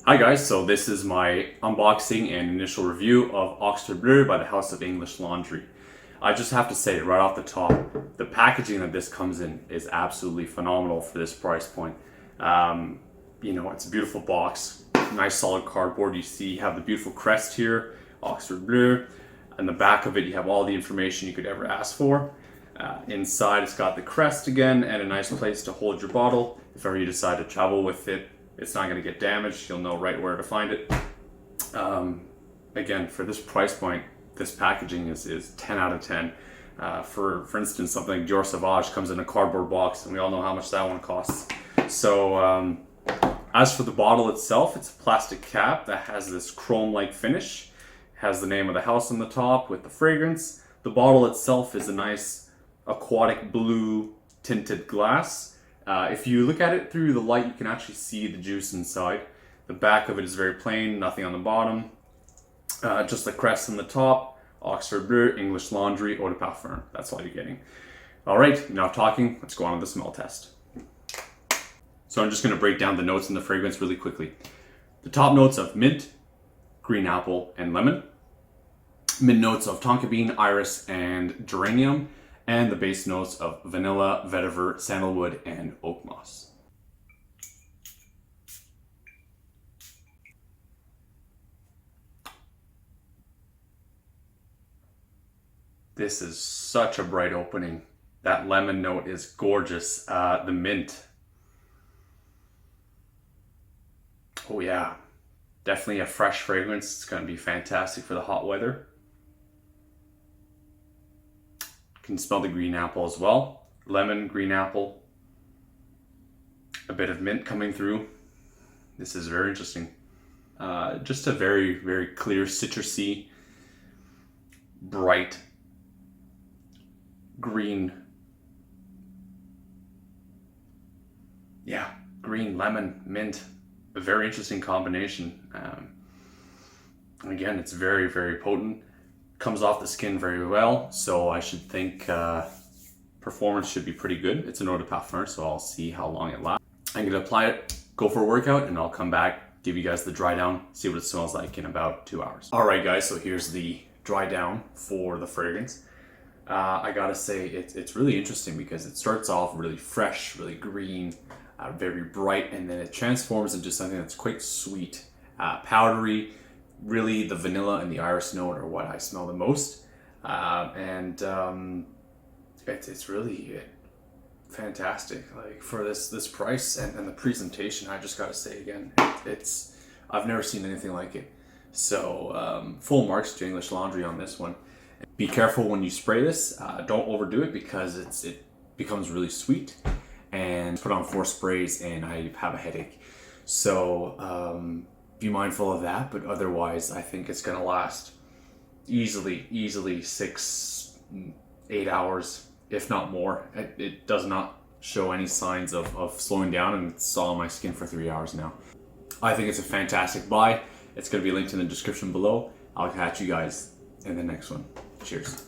Hi guys, so this is my unboxing and initial review of Oxford Bleu by the House of English Laundry. I just have to say right off the top, the packaging that this comes in is absolutely phenomenal for this price point. It's a beautiful box, nice solid cardboard. You have the beautiful crest here, Oxford Bleu. And the back of it, you have all the information you could ever ask for. Inside, it's got the crest again and a nice place to hold your bottle if ever you decide to travel with it. It's not going to get damaged. You'll know right where to find it. Again, for this price point, this packaging is 10 out of 10. For instance, something like Dior Sauvage comes in a cardboard box, and we all know how much that one costs. So as for the bottle itself, it's a plastic cap that has this chrome-like finish. It has the name of the house on the top with the fragrance. The bottle itself is a nice aquatic blue tinted glass. If you look at it through the light, you can actually see the juice inside. The back of it is very plain, nothing on the bottom. Just the crest on the top, Oxford Bleu, English Laundry, Eau de Parfum. That's all you're getting. All right, enough talking. Let's go on to the smell test. So I'm just going to break down the notes in the fragrance really quickly. The top notes of mint, green apple, and lemon. Mid notes of tonka bean, iris, and geranium. And the base notes of vanilla, vetiver, sandalwood, and oak moss. This is such a bright opening. That lemon note is gorgeous. The mint. Oh yeah, definitely a fresh fragrance. It's going to be fantastic for the hot weather. Can smell the green apple as well. Lemon, green apple, a bit of mint coming through. This is very interesting. Just a very, very clear citrusy, bright green. Yeah, green, lemon, mint. A very interesting combination. Again, it's very, very potent. Comes off the skin very well, so I should think performance should be pretty good. It's an eau de parfum, so I'll see how long it lasts. I'm gonna apply it, go for a workout, and I'll come back, give you guys the dry down, see what it smells like in about 2 hours. All right, guys, so here's the dry down for the fragrance. I gotta say, it's really interesting because it starts off really fresh, really green, very bright, and then it transforms into something that's quite sweet, powdery. Really, the vanilla and the iris note are what I smell the most, it's really fantastic. Like for this price and the presentation, I just gotta say again, I've never seen anything like it. So full marks to English Laundry on this one. Be careful when you spray this. Don't overdo it because it becomes really sweet. And put on 4 sprays and I have a headache. So be mindful of that, but otherwise I think it's gonna last easily 6-8 hours, if not more. It does not show any signs of slowing down, and it's all on my skin for 3 hours now. I think it's a fantastic buy. It's gonna be linked in the description below. I'll catch you guys in the next one. Cheers.